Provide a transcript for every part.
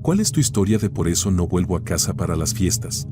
¿Cuál es tu historia de por eso no vuelvo a casa para las fiestas?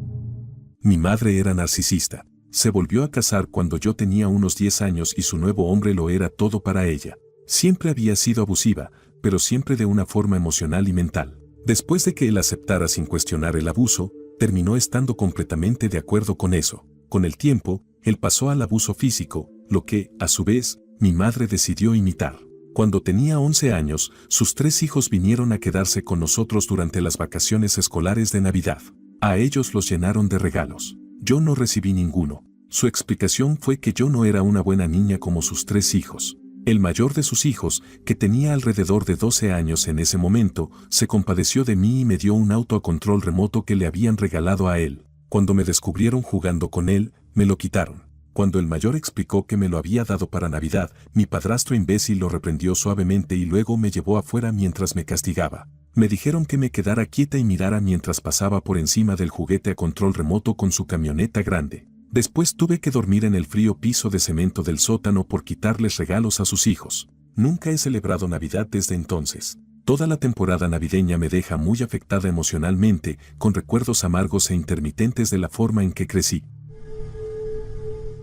Mi madre era narcisista. Se volvió a casar cuando yo tenía unos 10 años y su nuevo hombre lo era todo para ella. Siempre había sido abusiva, pero siempre de una forma emocional y mental. Después de que él aceptara sin cuestionar el abuso, terminó estando completamente de acuerdo con eso. Con el tiempo, él pasó al abuso físico, lo que, a su vez, mi madre decidió imitar. Cuando tenía 11 años, sus 3 hijos vinieron a quedarse con nosotros durante las vacaciones escolares de Navidad. A ellos los llenaron de regalos. Yo no recibí ninguno. Su explicación fue que yo no era una buena niña como sus 3 hijos. El mayor de sus hijos, que tenía alrededor de 12 años en ese momento, se compadeció de mí y me dio un auto a control remoto que le habían regalado a él. Cuando me descubrieron jugando con él, me lo quitaron. Cuando el mayor explicó que me lo había dado para Navidad, mi padrastro imbécil lo reprendió suavemente y luego me llevó afuera mientras me castigaba. Me dijeron que me quedara quieta y mirara mientras pasaba por encima del juguete a control remoto con su camioneta grande. Después tuve que dormir en el frío piso de cemento del sótano por quitarles regalos a sus hijos. Nunca he celebrado Navidad desde entonces. Toda la temporada navideña me deja muy afectada emocionalmente, con recuerdos amargos e intermitentes de la forma en que crecí.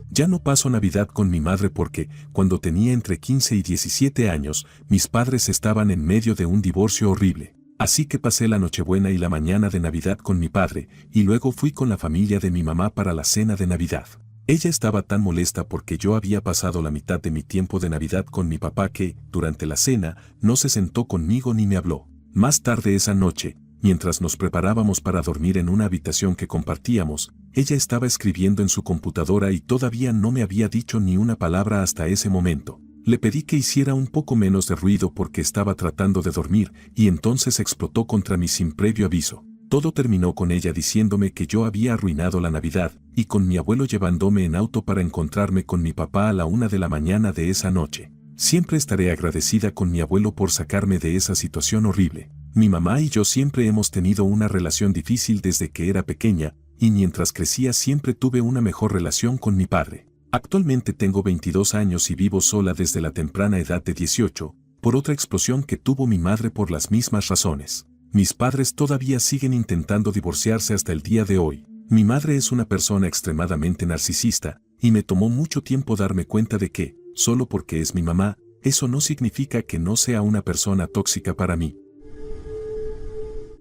Ya no paso Navidad con mi madre porque, cuando tenía entre 15 y 17 años, mis padres estaban en medio de un divorcio horrible. Así que pasé la Nochebuena y la mañana de Navidad con mi padre, y luego fui con la familia de mi mamá para la cena de Navidad. Ella estaba tan molesta porque yo había pasado la mitad de mi tiempo de Navidad con mi papá que, durante la cena, no se sentó conmigo ni me habló. Más tarde esa noche, mientras nos preparábamos para dormir en una habitación que compartíamos, ella estaba escribiendo en su computadora y todavía no me había dicho ni una palabra hasta ese momento. Le pedí que hiciera un poco menos de ruido porque estaba tratando de dormir y entonces explotó contra mí sin previo aviso. Todo terminó con ella diciéndome que yo había arruinado la Navidad y con mi abuelo llevándome en auto para encontrarme con mi papá a la 1 de la mañana de esa noche. Siempre estaré agradecida con mi abuelo por sacarme de esa situación horrible. Mi mamá y yo siempre hemos tenido una relación difícil desde que era pequeña, y mientras crecía siempre tuve una mejor relación con mi padre. Actualmente tengo 22 años y vivo sola desde la temprana edad de 18, por otra explosión que tuvo mi madre por las mismas razones. Mis padres todavía siguen intentando divorciarse hasta el día de hoy. Mi madre es una persona extremadamente narcisista, y me tomó mucho tiempo darme cuenta de que, solo porque es mi mamá, eso no significa que no sea una persona tóxica para mí.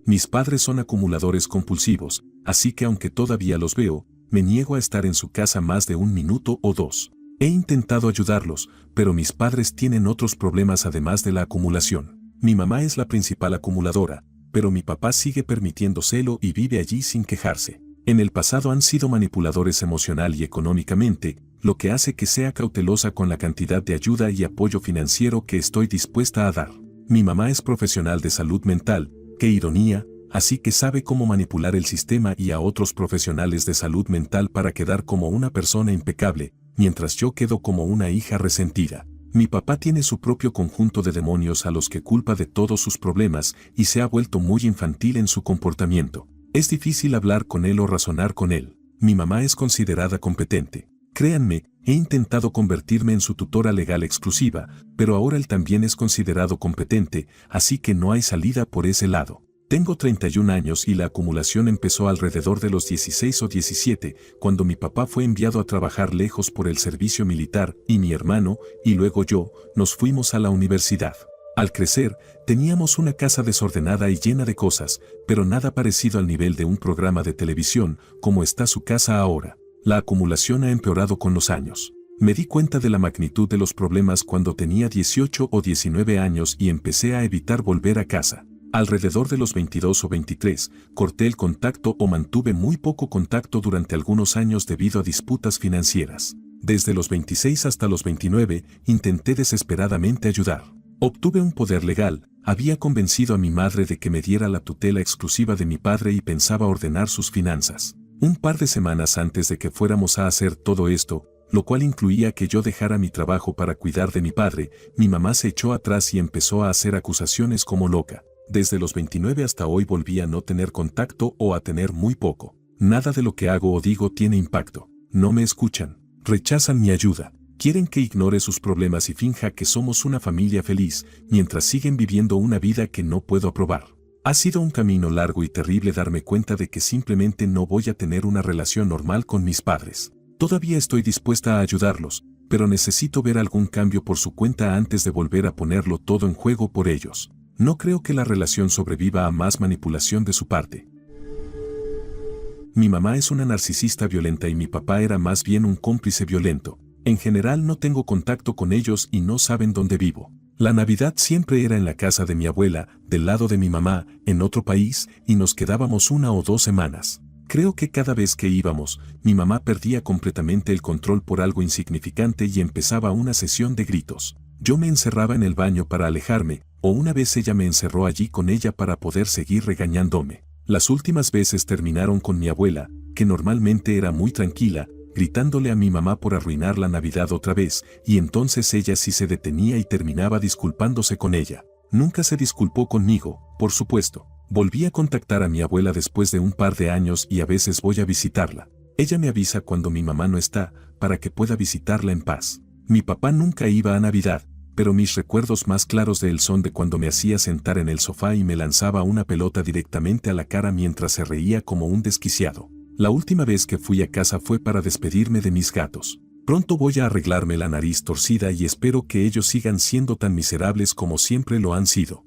Mis padres son acumuladores compulsivos, así que aunque todavía los veo, me niego a estar en su casa más de 1 minuto o 2. He intentado ayudarlos, pero mis padres tienen otros problemas además de la acumulación. Mi mamá es la principal acumuladora, pero mi papá sigue permitiéndoselo y vive allí sin quejarse. En el pasado han sido manipuladores emocional y económicamente, lo que hace que sea cautelosa con la cantidad de ayuda y apoyo financiero que estoy dispuesta a dar. Mi mamá es profesional de salud mental, qué ironía, así que sabe cómo manipular el sistema y a otros profesionales de salud mental para quedar como una persona impecable, mientras yo quedo como una hija resentida. Mi papá tiene su propio conjunto de demonios a los que culpa de todos sus problemas y se ha vuelto muy infantil en su comportamiento. Es difícil hablar con él o razonar con él. Mi mamá es considerada competente. Créanme, he intentado convertirme en su tutora legal exclusiva, pero ahora él también es considerado competente, así que no hay salida por ese lado. Tengo 31 años y la acumulación empezó alrededor de los 16 o 17, cuando mi papá fue enviado a trabajar lejos por el servicio militar y mi hermano, y luego yo, nos fuimos a la universidad. Al crecer, teníamos una casa desordenada y llena de cosas, pero nada parecido al nivel de un programa de televisión, como está su casa ahora. La acumulación ha empeorado con los años. Me di cuenta de la magnitud de los problemas cuando tenía 18 o 19 años y empecé a evitar volver a casa. Alrededor de los 22 o 23, corté el contacto o mantuve muy poco contacto durante algunos años debido a disputas financieras. Desde los 26 hasta los 29, intenté desesperadamente ayudar. Obtuve un poder legal, había convencido a mi madre de que me diera la tutela exclusiva de mi padre y pensaba ordenar sus finanzas. Un par de semanas antes de que fuéramos a hacer todo esto, lo cual incluía que yo dejara mi trabajo para cuidar de mi padre, mi mamá se echó atrás y empezó a hacer acusaciones como loca. Desde los 29 hasta hoy volví a no tener contacto o a tener muy poco. Nada de lo que hago o digo tiene impacto. No me escuchan. Rechazan mi ayuda. Quieren que ignore sus problemas y finja que somos una familia feliz, mientras siguen viviendo una vida que no puedo aprobar. Ha sido un camino largo y terrible darme cuenta de que simplemente no voy a tener una relación normal con mis padres. Todavía estoy dispuesta a ayudarlos, pero necesito ver algún cambio por su cuenta antes de volver a ponerlo todo en juego por ellos. No creo que la relación sobreviva a más manipulación de su parte. Mi mamá es una narcisista violenta y mi papá era más bien un cómplice violento. En general no tengo contacto con ellos y no saben dónde vivo. La Navidad siempre era en la casa de mi abuela, del lado de mi mamá, en otro país, y nos quedábamos 1 o 2 semanas. Creo que cada vez que íbamos, mi mamá perdía completamente el control por algo insignificante y empezaba una sesión de gritos. Yo me encerraba en el baño para alejarme, o una vez ella me encerró allí con ella para poder seguir regañándome. Las últimas veces terminaron con mi abuela, que normalmente era muy tranquila, gritándole a mi mamá por arruinar la Navidad otra vez, y entonces ella sí se detenía y terminaba disculpándose con ella. Nunca se disculpó conmigo, por supuesto. Volví a contactar a mi abuela después de un par de años y a veces voy a visitarla. Ella me avisa cuando mi mamá no está, para que pueda visitarla en paz. Mi papá nunca iba a Navidad, pero mis recuerdos más claros de él son de cuando me hacía sentar en el sofá y me lanzaba una pelota directamente a la cara mientras se reía como un desquiciado. La última vez que fui a casa fue para despedirme de mis gatos. Pronto voy a arreglarme la nariz torcida y espero que ellos sigan siendo tan miserables como siempre lo han sido.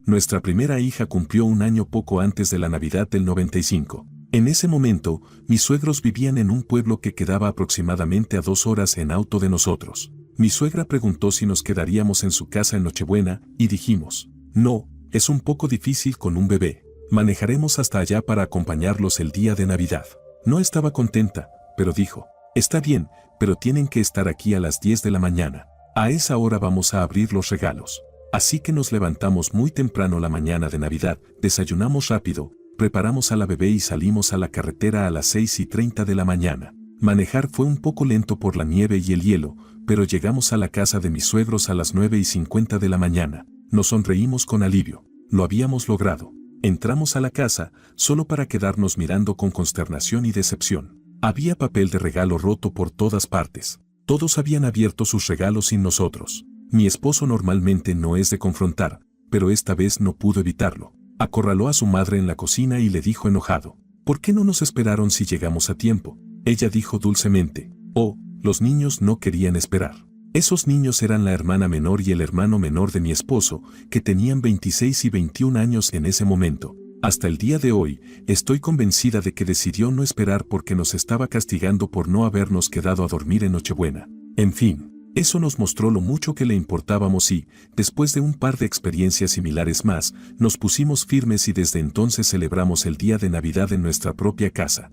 Nuestra primera hija cumplió 1 año poco antes de la Navidad del 95. En ese momento, mis suegros vivían en un pueblo que quedaba aproximadamente a 2 horas en auto de nosotros. Mi suegra preguntó si nos quedaríamos en su casa en Nochebuena, y dijimos, no, es un poco difícil con un bebé. Manejaremos hasta allá para acompañarlos el día de Navidad. No estaba contenta, pero dijo, está bien, pero tienen que estar aquí a las 10 de la mañana. A esa hora vamos a abrir los regalos. Así que nos levantamos muy temprano la mañana de Navidad, desayunamos rápido, preparamos a la bebé y salimos a la carretera a las 6:30 de la mañana. Manejar fue un poco lento por la nieve y el hielo, pero llegamos a la casa de mis suegros a las 9:50 de la mañana. Nos sonreímos con alivio. Lo habíamos logrado. Entramos a la casa, solo para quedarnos mirando con consternación y decepción. Había papel de regalo roto por todas partes. Todos habían abierto sus regalos sin nosotros. Mi esposo normalmente no es de confrontar, pero esta vez no pudo evitarlo. Acorraló a su madre en la cocina y le dijo enojado, ¿por qué no nos esperaron si llegamos a tiempo? Ella dijo dulcemente, oh, los niños no querían esperar. Esos niños eran la hermana menor y el hermano menor de mi esposo, que tenían 26 y 21 años en ese momento. Hasta el día de hoy, estoy convencida de que decidió no esperar porque nos estaba castigando por no habernos quedado a dormir en Nochebuena. En fin, eso nos mostró lo mucho que le importábamos y, después de un par de experiencias similares más, nos pusimos firmes y desde entonces celebramos el día de Navidad en nuestra propia casa.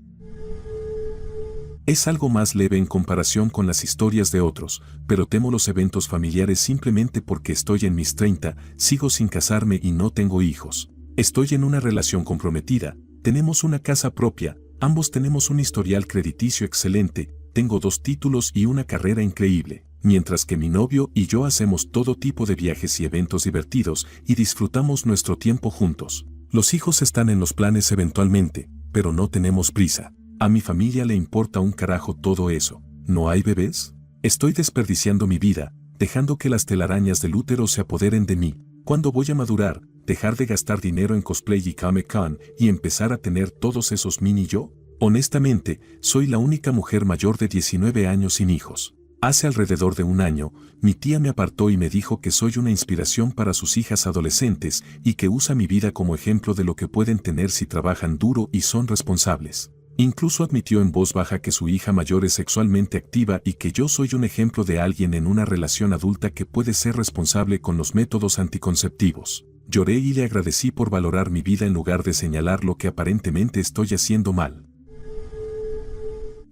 Es algo más leve en comparación con las historias de otros, pero temo los eventos familiares simplemente porque estoy en mis 30, sigo sin casarme y no tengo hijos. Estoy en una relación comprometida, tenemos una casa propia, ambos tenemos un historial crediticio excelente, tengo 2 títulos y una carrera increíble, mientras que mi novio y yo hacemos todo tipo de viajes y eventos divertidos y disfrutamos nuestro tiempo juntos. Los hijos están en los planes eventualmente, pero no tenemos prisa. A mi familia le importa un carajo todo eso. ¿No hay bebés? Estoy desperdiciando mi vida, dejando que las telarañas del útero se apoderen de mí. ¿Cuándo voy a madurar, dejar de gastar dinero en cosplay y Comic-Con y empezar a tener todos esos mini yo? Honestamente, soy la única mujer mayor de 19 años sin hijos. Hace alrededor de 1 año, mi tía me apartó y me dijo que soy una inspiración para sus hijas adolescentes y que usa mi vida como ejemplo de lo que pueden tener si trabajan duro y son responsables. Incluso admitió en voz baja que su hija mayor es sexualmente activa y que yo soy un ejemplo de alguien en una relación adulta que puede ser responsable con los métodos anticonceptivos. Lloré y le agradecí por valorar mi vida en lugar de señalar lo que aparentemente estoy haciendo mal.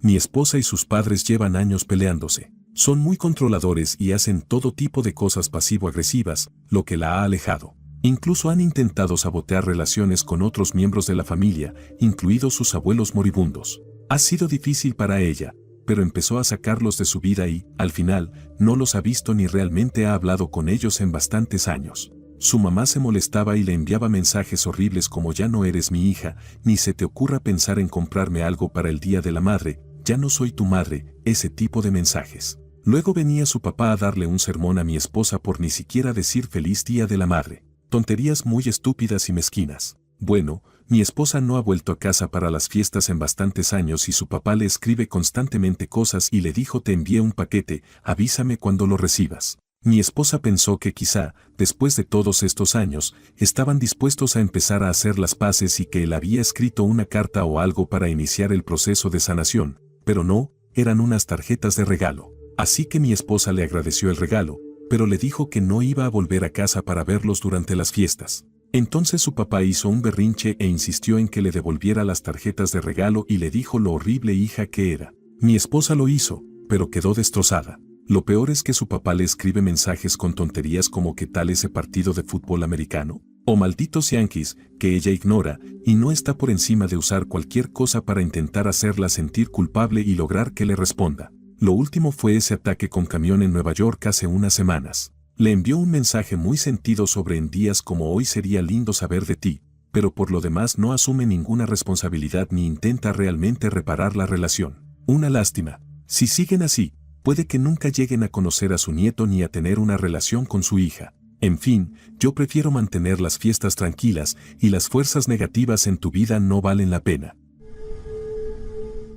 Mi esposa y sus padres llevan años peleándose. Son muy controladores y hacen todo tipo de cosas pasivo-agresivas, lo que la ha alejado. Incluso han intentado sabotear relaciones con otros miembros de la familia, incluidos sus abuelos moribundos. Ha sido difícil para ella, pero empezó a sacarlos de su vida y, al final, no los ha visto ni realmente ha hablado con ellos en bastantes años. Su mamá se molestaba y le enviaba mensajes horribles como ya no eres mi hija, ni se te ocurra pensar en comprarme algo para el Día de la Madre, ya no soy tu madre, ese tipo de mensajes. Luego venía su papá a darle un sermón a mi esposa por ni siquiera decir feliz Día de la Madre. Tonterías muy estúpidas y mezquinas. Bueno, mi esposa no ha vuelto a casa para las fiestas en bastantes años y su papá le escribe constantemente cosas y le dijo: te envié un paquete, avísame cuando lo recibas. Mi esposa pensó que quizá, después de todos estos años, estaban dispuestos a empezar a hacer las paces y que él había escrito una carta o algo para iniciar el proceso de sanación, pero no, eran unas tarjetas de regalo. Así que mi esposa le agradeció el regalo, pero le dijo que no iba a volver a casa para verlos durante las fiestas. Entonces su papá hizo un berrinche e insistió en que le devolviera las tarjetas de regalo y le dijo lo horrible hija que era. Mi esposa lo hizo, pero quedó destrozada. Lo peor es que su papá le escribe mensajes con tonterías como ¿qué tal ese partido de fútbol americano? O malditos Yankees, que ella ignora, y no está por encima de usar cualquier cosa para intentar hacerla sentir culpable y lograr que le responda. Lo último fue ese ataque con camión en Nueva York hace unas semanas. Le envió un mensaje muy sentido sobre en días como hoy sería lindo saber de ti, pero por lo demás no asume ninguna responsabilidad ni intenta realmente reparar la relación. Una lástima. Si siguen así, puede que nunca lleguen a conocer a su nieto ni a tener una relación con su hija. En fin, yo prefiero mantener las fiestas tranquilas y las fuerzas negativas en tu vida no valen la pena.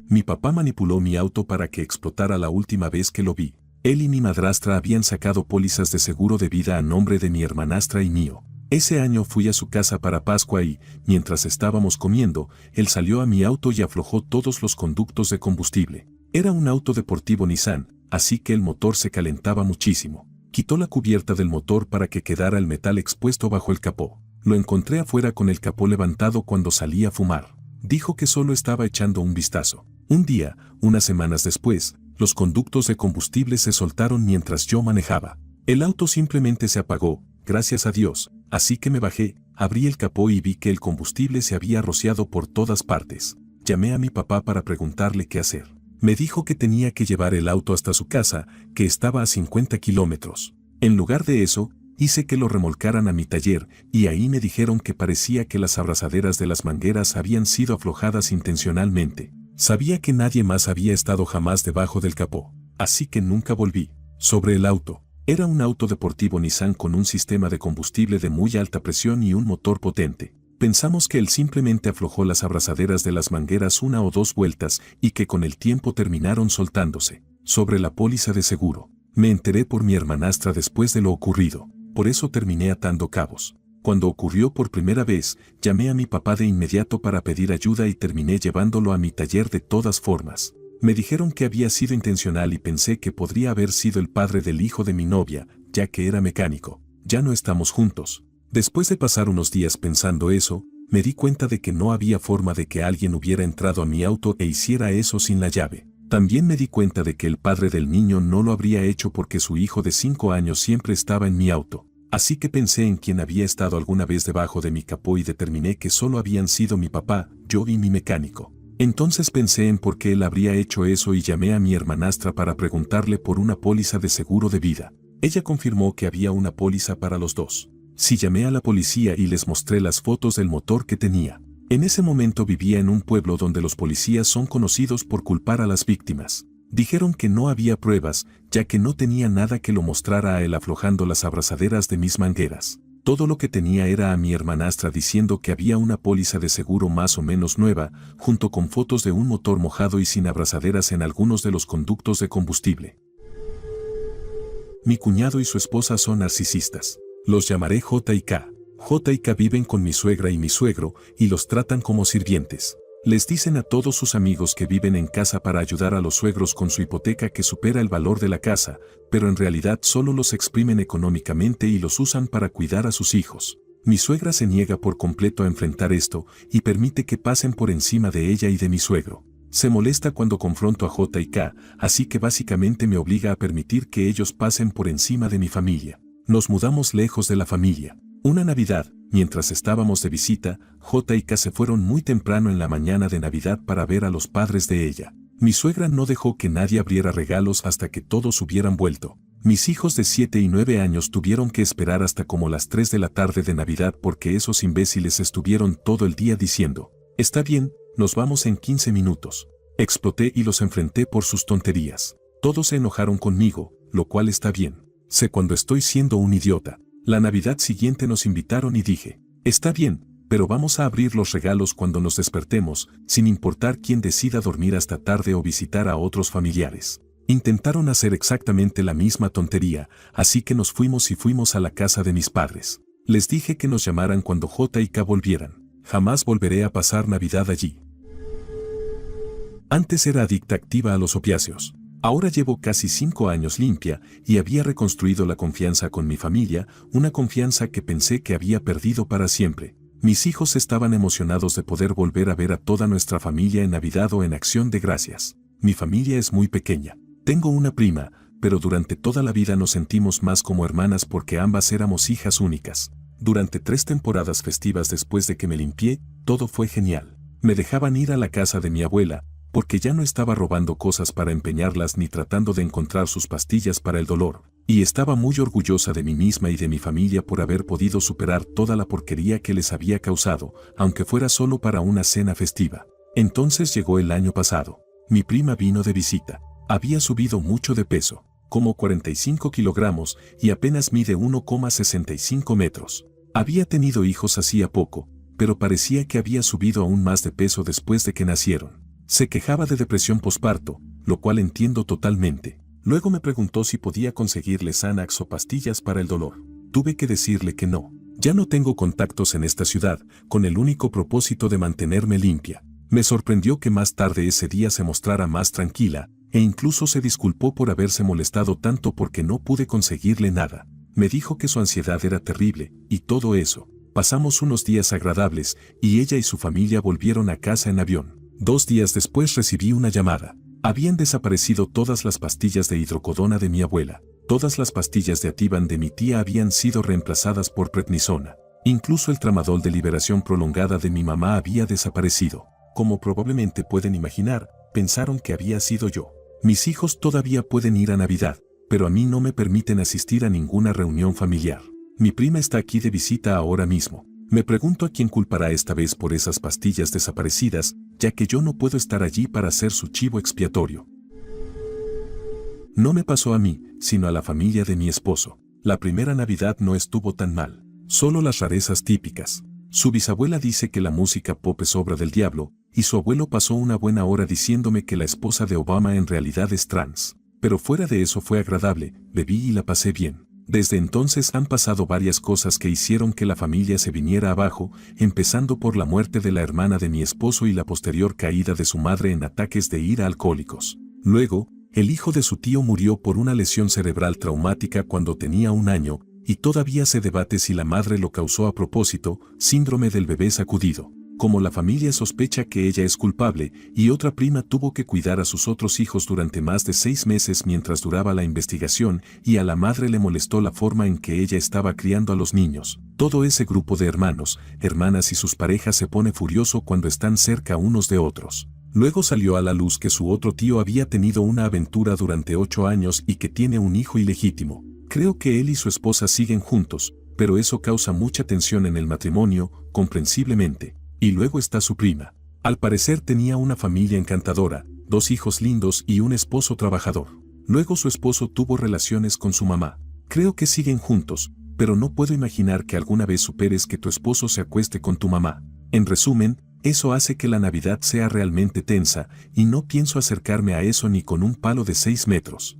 Mi papá manipuló mi auto para que explotara la última vez que lo vi. Él y mi madrastra habían sacado pólizas de seguro de vida a nombre de mi hermanastra y mío. Ese año fui a su casa para Pascua y, mientras estábamos comiendo, él salió a mi auto y aflojó todos los conductos de combustible. Era un auto deportivo Nissan, así que el motor se calentaba muchísimo. Quitó la cubierta del motor para que quedara el metal expuesto bajo el capó. Lo encontré afuera con el capó levantado cuando salí a fumar. Dijo que solo estaba echando un vistazo. Un día, unas semanas después, los conductos de combustible se soltaron mientras yo manejaba. El auto simplemente se apagó, gracias a Dios, así que me bajé, abrí el capó y vi que el combustible se había rociado por todas partes. Llamé a mi papá para preguntarle qué hacer. Me dijo que tenía que llevar el auto hasta su casa, que estaba a 50 kilómetros. En lugar de eso, hice que lo remolcaran a mi taller y ahí me dijeron que parecía que las abrazaderas de las mangueras habían sido aflojadas intencionalmente. Sabía que nadie más había estado jamás debajo del capó, así que nunca volví. Sobre el auto, era un auto deportivo Nissan con un sistema de combustible de muy alta presión y un motor potente. Pensamos que él simplemente aflojó las abrazaderas de las mangueras una o dos vueltas y que con el tiempo terminaron soltándose. Sobre la póliza de seguro, me enteré por mi hermanastra después de lo ocurrido, por eso terminé atando cabos. Cuando ocurrió por primera vez, llamé a mi papá de inmediato para pedir ayuda y terminé llevándolo a mi taller de todas formas. Me dijeron que había sido intencional y pensé que podría haber sido el padre del hijo de mi novia, ya que era mecánico. Ya no estamos juntos. Después de pasar unos días pensando eso, me di cuenta de que no había forma de que alguien hubiera entrado a mi auto e hiciera eso sin la llave. También me di cuenta de que el padre del niño no lo habría hecho porque su hijo de 5 años siempre estaba en mi auto. Así que pensé en quién había estado alguna vez debajo de mi capó y determiné que solo habían sido mi papá, yo y mi mecánico. Entonces pensé en por qué él habría hecho eso y llamé a mi hermanastra para preguntarle por una póliza de seguro de vida. Ella confirmó que había una póliza para los dos. Sí, llamé a la policía y les mostré las fotos del motor que tenía. En ese momento vivía en un pueblo donde los policías son conocidos por culpar a las víctimas. Dijeron que no había pruebas, ya que no tenía nada que lo mostrara a él aflojando las abrazaderas de mis mangueras. Todo lo que tenía era a mi hermanastra diciendo que había una póliza de seguro más o menos nueva, junto con fotos de un motor mojado y sin abrazaderas en algunos de los conductos de combustible. Mi cuñado y su esposa son narcisistas. Los llamaré J y K. J y K viven con mi suegra y mi suegro y los tratan como sirvientes. Les dicen a todos sus amigos que viven en casa para ayudar a los suegros con su hipoteca que supera el valor de la casa, pero en realidad solo los exprimen económicamente y los usan para cuidar a sus hijos. Mi suegra se niega por completo a enfrentar esto y permite que pasen por encima de ella y de mi suegro. Se molesta cuando confronto a J y K, así que básicamente me obliga a permitir que ellos pasen por encima de mi familia. Nos mudamos lejos de la familia. Una Navidad, mientras estábamos de visita, J y K se fueron muy temprano en la mañana de Navidad para ver a los padres de ella. Mi suegra no dejó que nadie abriera regalos hasta que todos hubieran vuelto. Mis hijos de 7 y 9 años tuvieron que esperar hasta como las 3 de la tarde de Navidad porque esos imbéciles estuvieron todo el día diciendo: «Está bien, nos vamos en 15 minutos». Exploté y los enfrenté por sus tonterías. Todos se enojaron conmigo, lo cual está bien. Sé cuando estoy siendo un idiota. La Navidad siguiente nos invitaron y dije, está bien, pero vamos a abrir los regalos cuando nos despertemos, sin importar quién decida dormir hasta tarde o visitar a otros familiares. Intentaron hacer exactamente la misma tontería, así que nos fuimos a la casa de mis padres. Les dije que nos llamaran cuando J y K volvieran. Jamás volveré a pasar Navidad allí. Antes era adicta activa a los opiáceos. Ahora llevo casi 5 años limpia y había reconstruido la confianza con mi familia, una confianza que pensé que había perdido para siempre. Mis hijos estaban emocionados de poder volver a ver a toda nuestra familia en Navidad o en Acción de Gracias. Mi familia es muy pequeña. Tengo una prima, pero durante toda la vida nos sentimos más como hermanas porque ambas éramos hijas únicas. Durante 3 temporadas festivas después de que me limpié, todo fue genial. Me dejaban ir a la casa de mi abuela, porque ya no estaba robando cosas para empeñarlas ni tratando de encontrar sus pastillas para el dolor, y estaba muy orgullosa de mí misma y de mi familia por haber podido superar toda la porquería que les había causado, aunque fuera solo para una cena festiva. Entonces llegó el año pasado. Mi prima vino de visita. Había subido mucho de peso, como 45 kilogramos, y apenas mide 1,65 metros. Había tenido hijos hacía poco, pero parecía que había subido aún más de peso después de que nacieron. Se quejaba de depresión posparto, lo cual entiendo totalmente. Luego me preguntó si podía conseguirle Xanax o pastillas para el dolor. Tuve que decirle que no. Ya no tengo contactos en esta ciudad, con el único propósito de mantenerme limpia. Me sorprendió que más tarde ese día se mostrara más tranquila, e incluso se disculpó por haberse molestado tanto porque no pude conseguirle nada. Me dijo que su ansiedad era terrible, y todo eso. Pasamos unos días agradables, y ella y su familia volvieron a casa en avión. 2 días después recibí una llamada. Habían desaparecido todas las pastillas de hidrocodona de mi abuela. Todas las pastillas de Ativan de mi tía habían sido reemplazadas por prednisona. Incluso el tramadol de liberación prolongada de mi mamá había desaparecido. Como probablemente pueden imaginar, pensaron que había sido yo. Mis hijos todavía pueden ir a Navidad, pero a mí no me permiten asistir a ninguna reunión familiar. Mi prima está aquí de visita ahora mismo. Me pregunto a quién culpará esta vez por esas pastillas desaparecidas, ya que yo no puedo estar allí para ser su chivo expiatorio. No me pasó a mí, sino a la familia de mi esposo. La primera Navidad no estuvo tan mal. Solo las rarezas típicas. Su bisabuela dice que la música pop es obra del diablo, y su abuelo pasó una buena hora diciéndome que la esposa de Obama en realidad es trans. Pero fuera de eso fue agradable, bebí y la pasé bien. Desde entonces han pasado varias cosas que hicieron que la familia se viniera abajo, empezando por la muerte de la hermana de mi esposo y la posterior caída de su madre en ataques de ira alcohólicos. Luego, el hijo de su tío murió por una lesión cerebral traumática cuando tenía 1 año, y todavía se debate si la madre lo causó a propósito, síndrome del bebé sacudido. Como la familia sospecha que ella es culpable, y otra prima tuvo que cuidar a sus otros hijos durante más de 6 meses mientras duraba la investigación, y a la madre le molestó la forma en que ella estaba criando a los niños. Todo ese grupo de hermanos, hermanas y sus parejas se pone furioso cuando están cerca unos de otros. Luego salió a la luz que su otro tío había tenido una aventura durante 8 años y que tiene un hijo ilegítimo. Creo que él y su esposa siguen juntos, pero eso causa mucha tensión en el matrimonio, comprensiblemente. Y luego está su prima. Al parecer tenía una familia encantadora, 2 hijos lindos y un esposo trabajador. Luego su esposo tuvo relaciones con su mamá. Creo que siguen juntos, pero no puedo imaginar que alguna vez superes que tu esposo se acueste con tu mamá. En resumen, eso hace que la Navidad sea realmente tensa, y no pienso acercarme a eso ni con un palo de 6 metros.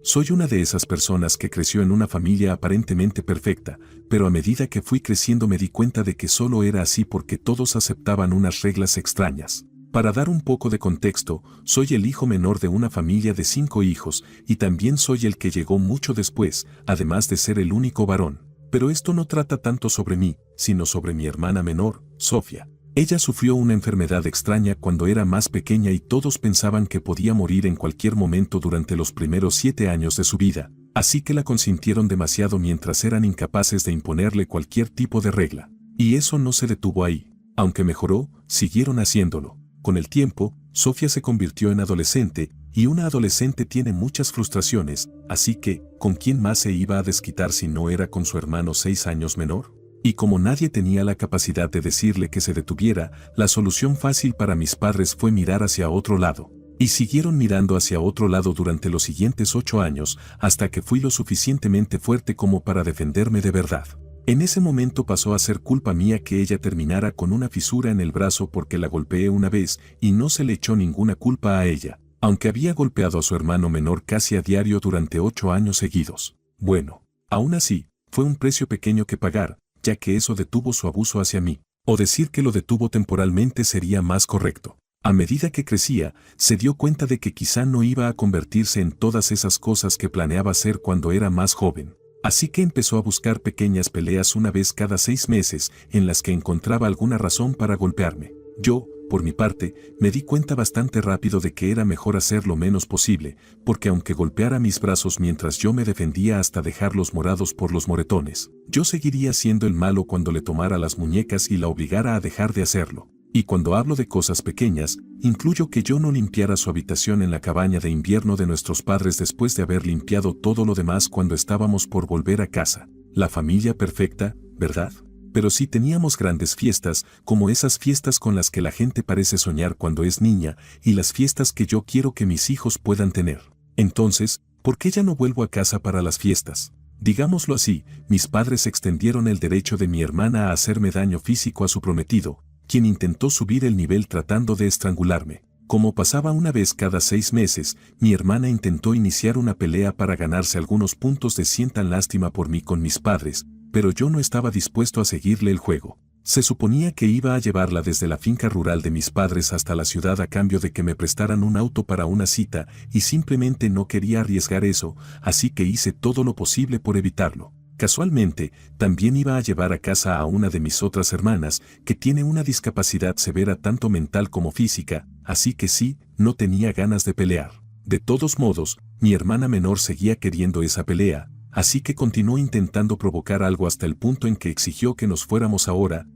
Soy una de esas personas que creció en una familia aparentemente perfecta, pero a medida que fui creciendo me di cuenta de que solo era así porque todos aceptaban unas reglas extrañas. Para dar un poco de contexto, soy el hijo menor de una familia de 5 hijos, y también soy el que llegó mucho después, además de ser el único varón. Pero esto no trata tanto sobre mí, sino sobre mi hermana menor, Sofía. Ella sufrió una enfermedad extraña cuando era más pequeña y todos pensaban que podía morir en cualquier momento durante los primeros 7 años de su vida, así que la consintieron demasiado mientras eran incapaces de imponerle cualquier tipo de regla. Y eso no se detuvo ahí. Aunque mejoró, siguieron haciéndolo. Con el tiempo, Sofía se convirtió en adolescente, y una adolescente tiene muchas frustraciones, así que, ¿con quién más se iba a desquitar si no era con su hermano 6 años menor? Y como nadie tenía la capacidad de decirle que se detuviera, la solución fácil para mis padres fue mirar hacia otro lado. Y siguieron mirando hacia otro lado durante los siguientes 8 años, hasta que fui lo suficientemente fuerte como para defenderme de verdad. En ese momento pasó a ser culpa mía que ella terminara con una fisura en el brazo porque la golpeé una vez y no se le echó ninguna culpa a ella, aunque había golpeado a su hermano menor casi a diario durante 8 años seguidos. Bueno, aún así, fue un precio pequeño que pagar, ya que eso detuvo su abuso hacia mí. O decir que lo detuvo temporalmente sería más correcto. A medida que crecía, se dio cuenta de que quizá no iba a convertirse en todas esas cosas que planeaba ser cuando era más joven. Así que empezó a buscar pequeñas peleas una vez cada 6 meses en las que encontraba alguna razón para golpearme. Yo, por mi parte, me di cuenta bastante rápido de que era mejor hacer lo menos posible, porque aunque golpeara mis brazos mientras yo me defendía hasta dejarlos morados por los moretones, yo seguiría siendo el malo cuando le tomara las muñecas y la obligara a dejar de hacerlo. Y cuando hablo de cosas pequeñas, incluyo que yo no limpiara su habitación en la cabaña de invierno de nuestros padres después de haber limpiado todo lo demás cuando estábamos por volver a casa. La familia perfecta, ¿verdad? Pero sí teníamos grandes fiestas, como esas fiestas con las que la gente parece soñar cuando es niña, y las fiestas que yo quiero que mis hijos puedan tener. Entonces, ¿por qué ya no vuelvo a casa para las fiestas? Digámoslo así, mis padres extendieron el derecho de mi hermana a hacerme daño físico a su prometido, quien intentó subir el nivel tratando de estrangularme. Como pasaba una vez cada 6 meses, mi hermana intentó iniciar una pelea para ganarse algunos puntos de sientan lástima por mí con mis padres, pero yo no estaba dispuesto a seguirle el juego. Se suponía que iba a llevarla desde la finca rural de mis padres hasta la ciudad a cambio de que me prestaran un auto para una cita, y simplemente no quería arriesgar eso, así que hice todo lo posible por evitarlo. Casualmente, también iba a llevar a casa a una de mis otras hermanas, que tiene una discapacidad severa tanto mental como física, así que sí, no tenía ganas de pelear. De todos modos, mi hermana menor seguía queriendo esa pelea, así que continuó intentando provocar algo hasta el punto en que exigió que nos fuéramos ahora,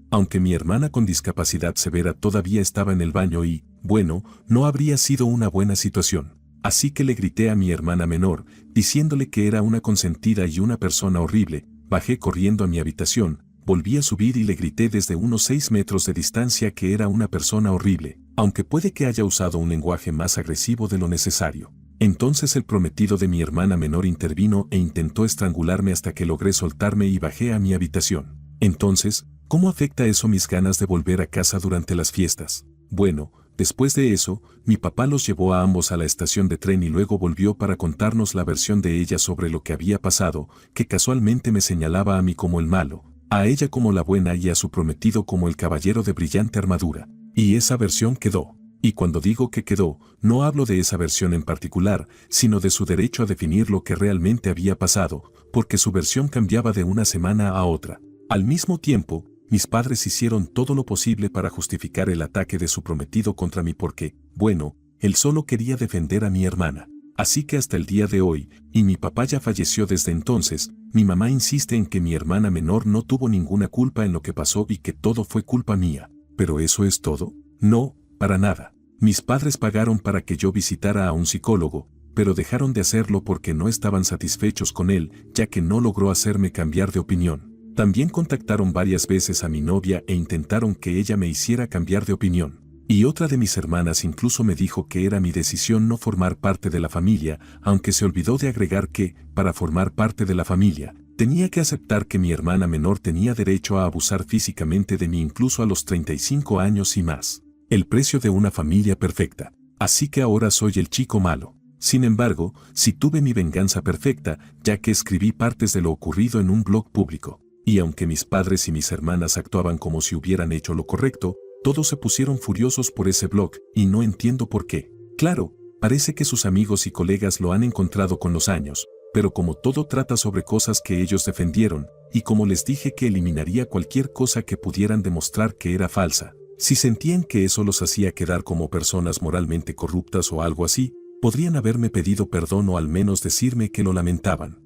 aunque mi hermana con discapacidad severa todavía estaba en el baño y, bueno, no habría sido una buena situación. Así que le grité a mi hermana menor, diciéndole que era una consentida y una persona horrible. Bajé corriendo a mi habitación, volví a subir y le grité desde unos 6 metros de distancia que era una persona horrible, aunque puede que haya usado un lenguaje más agresivo de lo necesario. Entonces el prometido de mi hermana menor intervino e intentó estrangularme hasta que logré soltarme y bajé a mi habitación. Entonces, ¿cómo afecta eso mis ganas de volver a casa durante las fiestas? Bueno, después de eso, mi papá los llevó a ambos a la estación de tren y luego volvió para contarnos la versión de ella sobre lo que había pasado, que casualmente me señalaba a mí como el malo, a ella como la buena y a su prometido como el caballero de brillante armadura. Y esa versión quedó. Y cuando digo que quedó, no hablo de esa versión en particular, sino de su derecho a definir lo que realmente había pasado, porque su versión cambiaba de una semana a otra. Al mismo tiempo, mis padres hicieron todo lo posible para justificar el ataque de su prometido contra mí porque, bueno, él solo quería defender a mi hermana. Así que hasta el día de hoy, y mi papá ya falleció desde entonces, mi mamá insiste en que mi hermana menor no tuvo ninguna culpa en lo que pasó y que todo fue culpa mía. ¿Pero eso es todo? No, para nada. Mis padres pagaron para que yo visitara a un psicólogo, pero dejaron de hacerlo porque no estaban satisfechos con él, ya que no logró hacerme cambiar de opinión. También contactaron varias veces a mi novia e intentaron que ella me hiciera cambiar de opinión. Y otra de mis hermanas incluso me dijo que era mi decisión no formar parte de la familia, aunque se olvidó de agregar que, para formar parte de la familia, tenía que aceptar que mi hermana menor tenía derecho a abusar físicamente de mí incluso a los 35 años y más. El precio de una familia perfecta. Así que ahora soy el chico malo. Sin embargo, sí tuve mi venganza perfecta, ya que escribí partes de lo ocurrido en un blog público. Y aunque mis padres y mis hermanas actuaban como si hubieran hecho lo correcto, todos se pusieron furiosos por ese blog, y no entiendo por qué. Claro, parece que sus amigos y colegas lo han encontrado con los años, pero como todo trata sobre cosas que ellos defendieron, y como les dije que eliminaría cualquier cosa que pudieran demostrar que era falsa, si sentían que eso los hacía quedar como personas moralmente corruptas o algo así, podrían haberme pedido perdón o al menos decirme que lo lamentaban.